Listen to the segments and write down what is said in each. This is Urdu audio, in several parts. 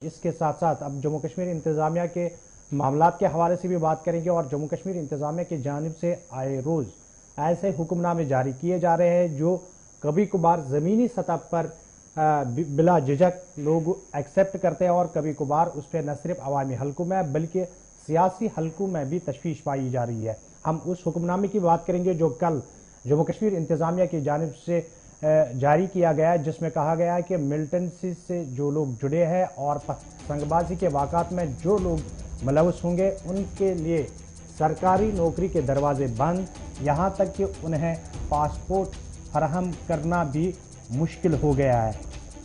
اس کے ساتھ ساتھ اب جموں کشمیر انتظامیہ کے معاملات کے حوالے سے بھی بات کریں گے اور جموں کشمیر انتظامیہ کی جانب سے آئے روز ایسے حکم نامے جاری کیے جا رہے ہیں جو کبھی کبھار زمینی سطح پر بلا جھجک لوگ ایکسیپٹ کرتے ہیں اور کبھی کبھار اس پہ نہ صرف عوامی حلقوں میں بلکہ سیاسی حلقوں میں بھی تشویش پائی جا رہی ہے۔ ہم اس حکم نامے کی بات کریں گے جو کل جموں کشمیر انتظامیہ کی جانب سے جاری کیا گیا ہے، جس میں کہا گیا ہے کہ ملٹنسی سے جو لوگ جڑے ہیں اور پتنگ بازی کے واقعات میں جو لوگ ملوث ہوں گے ان کے لیے سرکاری نوکری کے دروازے بند، یہاں تک کہ انہیں پاسپورٹ فراہم کرنا بھی مشکل ہو گیا ہے۔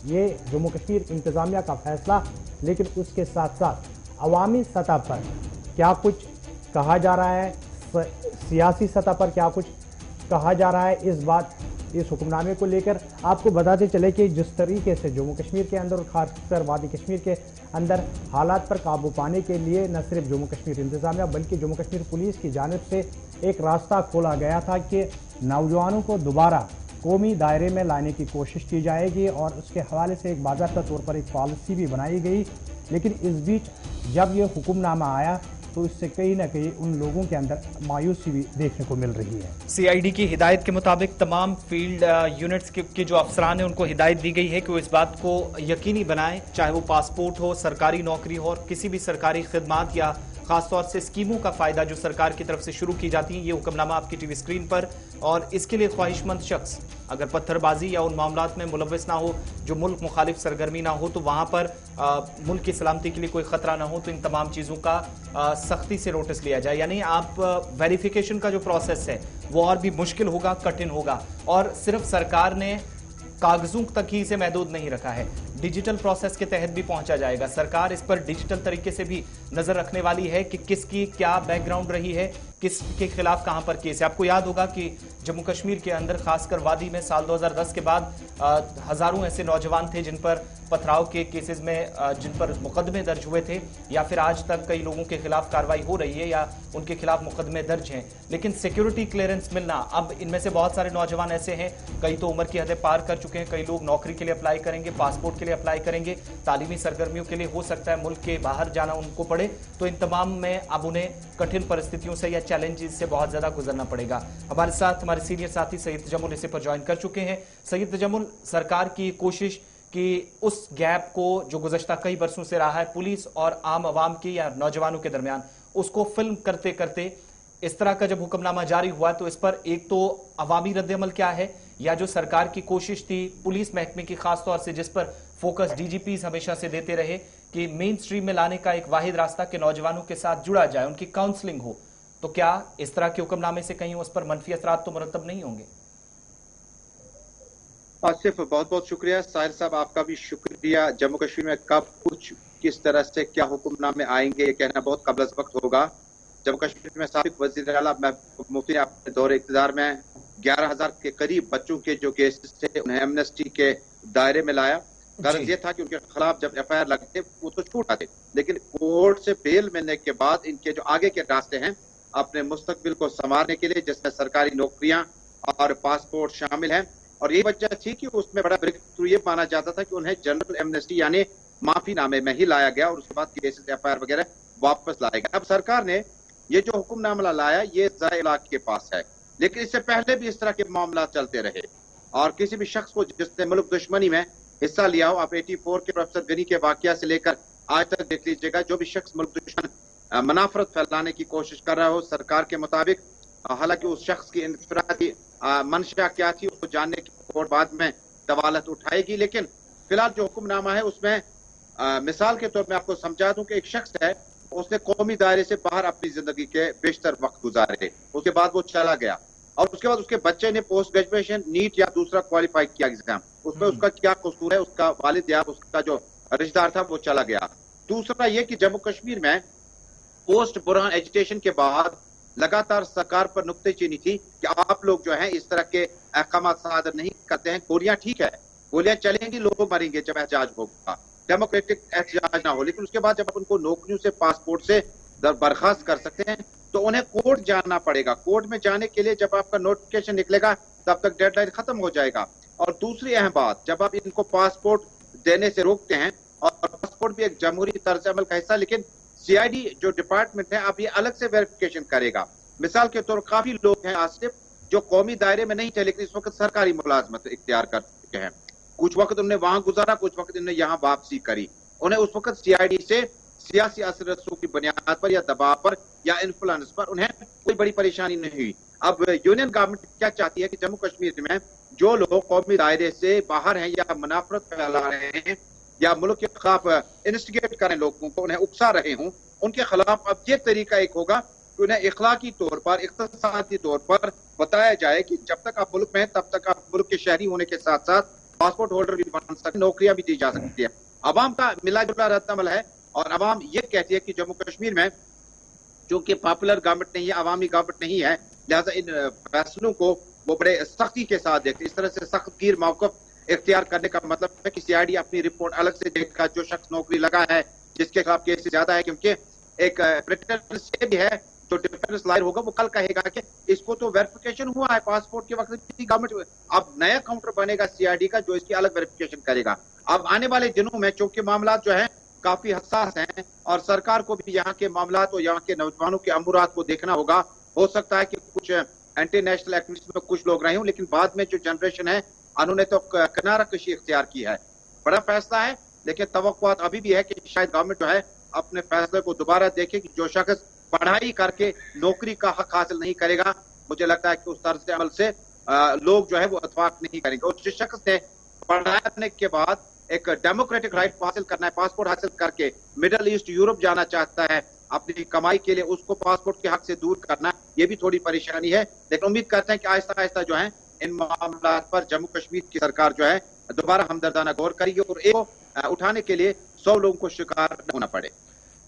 یہ جموں کشمیر انتظامیہ کا فیصلہ، لیکن اس کے ساتھ ساتھ عوامی سطح پر کیا کچھ کہا جا رہا ہے، سیاسی سطح پر کیا کچھ کہا جا رہا ہے، اس حکم نامے کو لے کر آپ کو بتاتے چلے کہ جس طریقے سے جموں کشمیر کے اندر اور خاص کر وادی کشمیر کے اندر حالات پر قابو پانے کے لیے نہ صرف جموں کشمیر انتظامیہ بلکہ جموں کشمیر پولیس کی جانب سے ایک راستہ کھولا گیا تھا کہ نوجوانوں کو دوبارہ قومی دائرے میں لانے کی کوشش کی جائے گی اور اس کے حوالے سے ایک باضابطہ طور پر ایک پالیسی بھی بنائی گئی، لیکن اس بیچ جب یہ حکم نامہ آیا تو اس سے کہیں نہ کہیں ان لوگوں کے اندر مایوسی بھی دیکھنے کو مل رہی ہے۔ سی آئی ڈی کی ہدایت کے مطابق تمام فیلڈ یونٹس کے جو افسران ہیں ان کو ہدایت دی گئی ہے کہ وہ اس بات کو یقینی بنائیں، چاہے وہ پاسپورٹ ہو، سرکاری نوکری ہو اور کسی بھی سرکاری خدمات یا خاص طور سے اسکیموں کا فائدہ جو سرکار کی طرف سے شروع کی جاتی ہیں، یہ حکم نامہ آپ کی ٹی وی اسکرین پر، اور اس کے لیے خواہش مند شخص اگر پتھر بازی یا ان معاملات میں ملوث نہ ہو جو ملک مخالف سرگرمی نہ ہو تو وہاں پر ملک کی سلامتی کے لیے کوئی خطرہ نہ ہو تو ان تمام چیزوں کا سختی سے نوٹس لیا جائے۔ یعنی آپ ویریفیکیشن کا جو پروسیس ہے وہ اور بھی مشکل ہوگا، کٹھن ہوگا، اور صرف سرکار نے کاغذوں تک ہی اسے محدود نہیں رکھا ہے، ڈیجیٹل پروسیس کے تحت بھی پہنچا جائے گا۔ سرکار اس پر ڈیجیٹل طریقے سے بھی نظر رکھنے والی ہے کہ کس کی کیا بیک گراؤنڈ رہی ہے، کس کے خلاف کہاں پر کیس ہے۔ آپ کو یاد ہوگا کہ جموں کشمیر کے اندر خاص کر وادی میں سال 2010 کے بعد ہزاروں ایسے نوجوان تھے جن پر پتھراؤ کے کیسز میں جن پر مقدمے درج ہوئے تھے، یا پھر آج تک کئی لوگوں کے خلاف کارروائی ہو رہی ہے یا ان کے خلاف مقدمے درج ہیں، لیکن سیکیورٹی کلیئرنس ملنا، اب ان میں سے بہت سارے نوجوان ایسے ہیں، کئی تو عمر کی حدیں پار کر چکے ہیں، کئی لوگ نوکری کے لیے اپلائی کریں گے، پاسپورٹ کے لیے اپلائی کریں گے، تعلیمی سرگرمیوں کے لیے ہو سکتا ہے ملک کے باہر جانا ان کو پڑے، تو ان تمام میں اب انہیں کٹھن پرستتیوں سے یا چیلنجز سے بہت زیادہ گزرنا پڑے گا۔ ہمارے ساتھ ہمارے سینئر ساتھی سید تجمل اسے پر جوائن کر چکے ہیں۔ سید تجمل، سرکار کی کوشش کہ اس گیپ کو جو گزشتہ کئی برسوں سے رہا ہے پولیس اور عام عوام کی یا نوجوانوں کے درمیان، اس کو فلم کرتے کرتے اس طرح کا جب حکم نامہ جاری ہوا تو اس پر ایک تو عوامی رد عمل کیا ہے، یا جو سرکار کی کوشش تھی پولیس محکمے کی خاص طور سے جس پر فوکس ڈی جی پیز ہمیشہ سے دیتے رہے کہ مین سٹریم میں لانے کا ایک واحد راستہ کہ نوجوانوں کے ساتھ جڑا جائے، ان کی کاؤنسلنگ ہو، تو کیا اس طرح کے حکم نامے سے کہیں اس پر منفی اثرات تو مرتب نہیں ہوں گے؟ آصف، بہت بہت شکریہ۔ ساحل صاحب آپ کا بھی شکریہ۔ جموں کشمیر میں کب کچھ کس طرح سے کیا حکم نامے آئیں گے یہ کہنا بہت قبل از وقت ہوگا۔ جموں کشمیر میں سابق وزیر اعلیٰ محبوب مفتی نے اپنے دور اقتدار میں 11,000 کے قریب بچوں کے جو کیسز تھے انہیں ایمنسٹی کے دائرے میں لایا۔ غرض یہ تھا کہ ان کے خلاف جب ایف آئی آر لگتے وہ تو چھوٹ آتے، لیکن کورٹ سے بیل ملنے کے بعد ان کے جو آگے کے راستے ہیں اپنے مستقبل کو سنوارنے کے لیے، جس میں سرکاری نوکریاں اور پاسپورٹ شامل ہیں، اور یہ وجہ تھی کہ اس میں بڑا بریک تھرو یہ مانا جاتا تھا کہ انہیں جنرل ایمنسٹی یعنی معافی نامے میں ہی لایا گیا اور اس کے بعد کیسز ایف آئی آر وغیرہ واپس لائے گئے۔ اب سرکار نے یہ جو حکم نامہ لایا یہ ذرائع ابلاغ کے پاس ہے، لیکن اس سے پہلے بھی اس طرح کے معاملات چلتے رہے، اور کسی بھی شخص کو جس نے ملک دشمنی میں حصہ لیا ہو، آپ 84 کے پروفیسر غنی کے واقعہ سے لے کر آج تک دیکھ لیجیے گا، جو بھی شخص ملک دشمن منافرت پھیلانے کی کوشش کر رہا ہو، سرکار کے مطابق حالانکہ اس شخص کی انفرادی منشا کیا تھی اس کو جاننے کی کورٹ بعد میں دلالت اٹھائے گی، لیکن فی الحال جو حکم نامہ ہے اس میں مثال کے طور میں آپ کو سمجھا دوں کہ ایک شخص ہے، اس نے قومی دائرے سے باہر اپنی زندگی کے بیشتر وقت گزارے، اس کے بعد وہ چلا گیا، اور اس کے بعد اس کے بچے نے پوسٹ گریجویشن نیٹ یا دوسرا کوالیفائی کیا ایگزام، اس میں اس کا کیا قصور ہے، اس کا والد یا اس کا جو رشتہ دار تھا وہ چلا گیا۔ دوسرا یہ کہ جموں کشمیر میں پوسٹ برہان ایجوٹیشن کے بعد لگاتار سرکار پر نکتے چینی تھی کہ آپ لوگ جو ہیں اس طرح کے احکامات صادر نہیں کرتے ہیں، گولیاں ٹھیک ہے، گولیاں چلیں گی، لوگ مریں گے جب احتجاج ہوگا، ڈیموکریٹک احتجاج نہ ہو، لیکن اس کے بعد جب ان کو نوکریوں سے پاسپورٹ سے برخاست کر سکتے ہیں تو انہیں کورٹ جانا پڑے گا۔ کورٹ میں جانے کے لیے جب آپ کا نوٹیفکیشن نکلے گا تب تک ڈیڈ لائن ختم ہو جائے گا۔ اور دوسری اہم بات، جب آپ ان کو پاسپورٹ دینے سے روکتے ہیں اور پاسپورٹ بھی ایک جمہوری طرز عمل کا حصہ، لیکن CID جو ڈپارٹمنٹ ہے اب یہ الگ سے ویریفیکیشن کرے گا. مثال کے طور کافی لوگ ہیں آصف جو قومی دائرے میں نہیں تھے لیکن اس وقت سرکاری ملازمت اختیار کر چکے ہیں. کچھ وقت انہوں نے وہاں گزارا، کچھ وقت انہوں نے یہاں واپسی کری. انہیں اس وقت CID سے سیاسی اثر رسوخ کی بنیاد پر یا دباؤ پر یا انفلوئنس پر انہیں کوئی بڑی پریشانی نہیں ہوئی. اب یونین گورنمنٹ کیا چاہتی ہے کہ جموں کشمیر میں جو لوگ قومی دائرے سے باہر ہیں یا منافرت پھیلا رہے ہیں یا ملک کے خلاف انسٹیگیٹ کریں لوگوں کو، انہیں اکسا رہے ہوں، ان کے خلاف اب یہ طریقہ ایک ہوگا کہ انہیں اخلاقی طور پر، اقتصادی طور پر بتایا جائے کہ جب تک آپ ملک میں ہیں تب تک آپ ملک کے شہری ہونے کے ساتھ ساتھ پاسپورٹ ہولڈر بھی بن سکتے، نوکریاں بھی دی جا سکتی ہیں. عوام کا ملا جلا رد عمل ہے اور عوام یہ کہتی ہے کہ جموں کشمیر میں چونکہ پاپولر گورنمنٹ نہیں ہے، عوامی گورنمنٹ نہیں ہے، لہٰذا ان فیصلوں کو وہ بڑے سختی کے ساتھ دیکھتے. اس طرح سے سخت گیر موقف اختیار کرنے کا مطلب ہے کہ CID اپنی رپورٹ الگ سے دیکھ کر جو شخص نوکری لگا ہے، جس کے خلاف کیس زیادہ ہے، کیونکہ ایک پریکٹس یہ بھی ہے جو ڈیفینس لائر ہوگا وہ کل کہے گا کہ اس کو تو ویریفیکیشن ہوا ہے پاسپورٹ کے وقت کی گورنمنٹ، اب نیا کاؤنٹر بنے گا CID کا جو اس کی الگ ویریفیکیشن کرے گا. اب آنے والے دنوں میں چونکہ معاملات جو ہیں کافی حساس ہیں اور سرکار کو بھی یہاں کے معاملات اور یہاں کے نوجوانوں کے امورات کو دیکھنا ہوگا. ہو سکتا ہے کہ کچھ اینٹی نیشنل ایکٹیویسٹ میں کچھ لوگ رہے ہوں لیکن بعد میں جو جنریشن ہے انہوں نے تو کنارہ کشی اختیار کی ہے. بڑا فیصلہ ہے لیکن توقعات ابھی بھی ہے کہ شاید گورنمنٹ جو ہے اپنے فیصلے کو دوبارہ دیکھے کہ جو شخص پڑھائی کر کے نوکری کا حق حاصل نہیں کرے گا، مجھے لگتا ہے کہ اس طرز عمل سے لوگ جو ہے وہ اتفاق نہیں کریں گے. اور جس شخص نے پڑھائی کرنے کے بعد ایک ڈیموکریٹک رائٹ حاصل کرنا ہے، پاسپورٹ حاصل کر کے مڈل ایسٹ یورپ جانا چاہتا ہے اپنی کمائی کے لیے، اس کو پاسپورٹ کے حق سے دور کرنا یہ بھی تھوڑی پریشانی ہے. لیکن امید کرتے ہیں کہ آہستہ آہستہ جو ہے ان معاملات پر جموں کشمیر کی سرکار جو ہے دوبارہ ہمدردانہ غور کرے گی اور ایک اٹھانے کے لیے 100 لوگوں کو شکار نہ ہونا پڑے.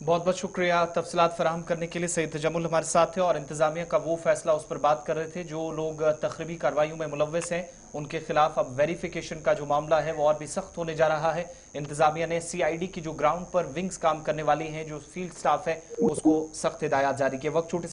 بہت بہت شکریہ تفصیلات فراہم کرنے کے لیے. سید تجمل ہمارے ساتھ تھے اور انتظامیہ کا وہ فیصلہ اس پر بات کر رہے تھے. جو لوگ تخریبی کارروائیوں میں ملوث ہیں ان کے خلاف اب ویریفیکیشن کا جو معاملہ ہے وہ اور بھی سخت ہونے جا رہا ہے. انتظامیہ نے CID کی جو گراؤنڈ پر ونگز کام کرنے والی ہیں، جو فیلڈ سٹاف ہے، اس کو سخت ہدایات جاری کیے. وقت چھوٹے